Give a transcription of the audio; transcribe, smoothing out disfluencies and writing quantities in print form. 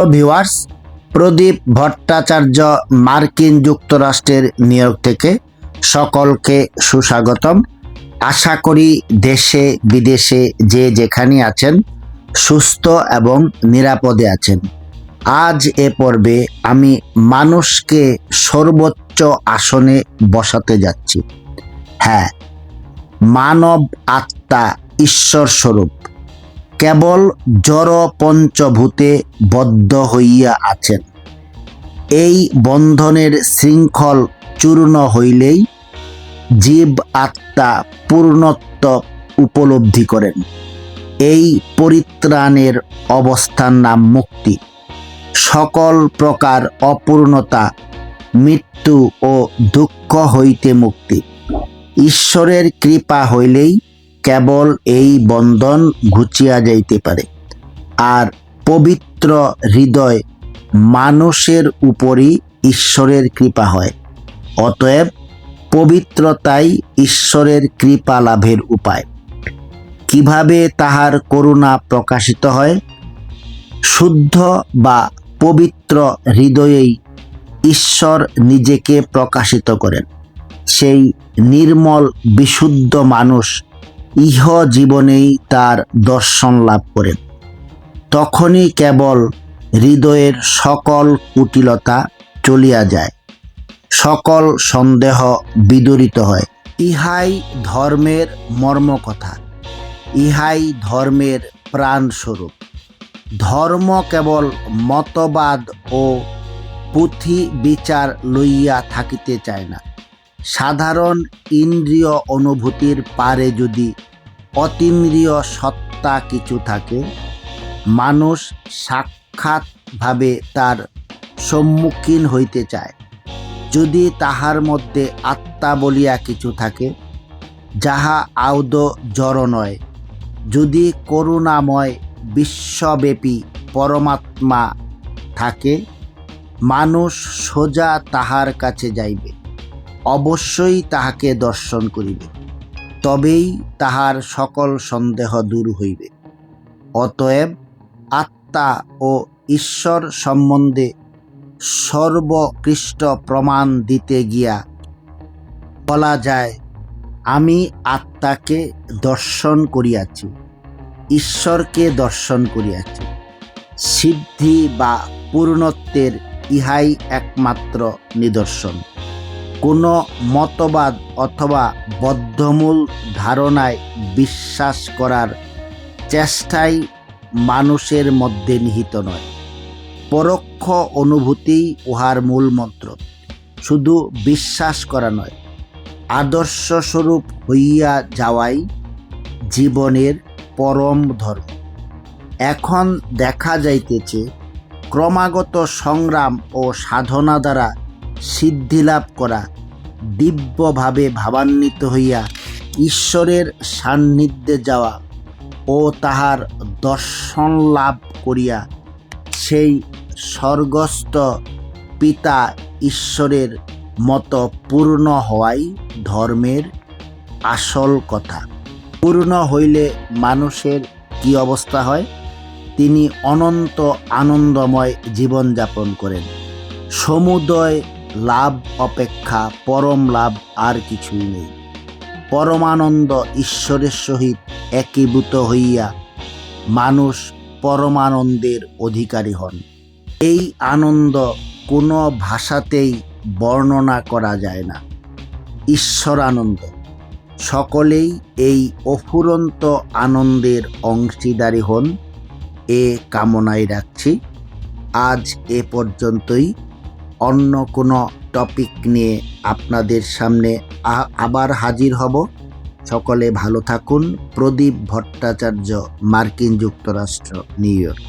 Viewers, প্রদীপ ভট্টাচার্য মার্কিন যুক্তরাষ্ট্রের new York থেকে সকলকে সুস্বাগতম। আশা করি দেশে বিদেশে যে যেখানে আছেন সুস্থ এবং নিরাপদে আছেন। আজ এ পর্বে আমি মানুষকে সর্বোচ্চ আসনে বসাতে যাচ্ছি। হ্যাঁ, মানব আত্মা ঈশ্বর স্বরূপ, কেবল জড় পঞ্চভূতে বদ্ধ হইয়া আছেন। এই বন্ধনের শৃঙ্খল চূর্ণ হইলেই জীব আত্মা পূর্ণত্ব উপলব্ধি করেন। এই পরিত্রাণের অবস্থার নাম মুক্তি। সকল প্রকার অপূর্ণতা, মৃত্যু ও দুঃখ হইতে মুক্তি। ঈশ্বরের কৃপা হইলেই কেবল এই বন্ধন ঘুচিয়া যাইতে পারে। আর পবিত্র হৃদয় মানুষের উপরই ঈশ্বরের কৃপা হয়। অতএব পবিত্রতাই ঈশ্বরের কৃপা লাভের উপায়। কিভাবে তাহার করুণা প্রকাশিত হয়? শুদ্ধ বা পবিত্র হৃদয়েই ঈশ্বর নিজেকে প্রকাশিত করেন। সেই নির্মল বিশুদ্ধ মানুষ ইহ জীবনেই তার দর্শন লাভ করেন। তখনই কেবল হৃদয়ের সকল কুটিলতা চলিয়া যায়, সকল সন্দেহ বিদূরিত হয়। ইহাই ধর্মের মর্মকথা, ইহাই ধর্মের প্রাণস্বরূপ। ধর্ম কেবল মতবাদ ও পুঁথি বিচার লইয়া থাকিতে চায় না। সাধারণ ইন্দ্রিয় অনুভূতির পারে যদি অতীন্দ্রিয় সত্তা কিছু থাকে, মানুষ সাক্ষাৎভাবে তার সম্মুখীন হইতে চায়। যদি তাহার মধ্যে আত্মা বলিয়া কিছু থাকে, যাহা আদৌ জড় নয়, যদি করুণাময় বিশ্বব্যাপী পরমাত্মা থাকে, মানুষ সোজা তাহার কাছে যাইবে, অবশ্যই তাহাকে দর্শন করিবে, তবেই তাহার সকল সন্দেহ দূর হইবে। অতএব আত্মা ও ঈশ্বর সম্বন্ধে সর্বোৎকৃষ্ট প্রমাণ দিতে গিয়া বলা যায়, আমি আত্মাকে দর্শন করিয়াছি, ঈশ্বরকে দর্শন করিয়াছি। সিদ্ধি বা পূর্ণত্বের ইহাই একমাত্র নিদর্শন। কোনো মতবাদ অথবা বদ্ধমূল ধারণায় বিশ্বাস করার চেষ্টাই মানুষের মধ্যে নিহিত নয়। পরোক্ষ অনুভূতিই উহার মূল মন্ত্র। শুধু বিশ্বাস করা নয়, আদর্শস্বরূপ হইয়া যাওয়াই জীবনের পরম ধর্ম। এখন দেখা যাইতেছে, ক্রমাগত সংগ্রাম ও সাধনা দ্বারা সিদ্ধিলাভ করা, দিব্যভাবে ভাবান্বিত হইয়া ঈশ্বরের সান্নিধ্যে যাওয়া ও তাহার দর্শন লাভ করিয়া সেই স্বর্গস্থ পিতা ঈশ্বরের মতো পূর্ণ হওয়াই ধর্মের আসল কথা। পূর্ণ হইলে মানুষের কি অবস্থা হয়? তিনি অনন্ত আনন্দময় জীবনযাপন করেন। সমুদয় লাভ অপেক্ষা পরম লাভ আর কিছুই নেই। পরমানন্দ ঈশ্বরের সহিত একীভূত হইয়া মানুষ পরমানন্দের অধিকারী হন। এই আনন্দ কোনো ভাষাতেই বর্ণনা করা যায় না। ঈশ্বর আনন্দ। সকলেই এই অফুরন্ত আনন্দের অংশীদারী হন, এ কামনাই রাখছি। আজ এ পর্যন্তই। অন্য কোনো টপিক নিয়ে আপনাদের সামনে আবার হাজির হব। সকলে ভালো থাকুন। প্রদীপ ভট্টাচার্য, মার্কিন যুক্তরাষ্ট্র, নিউ ইয়র্ক।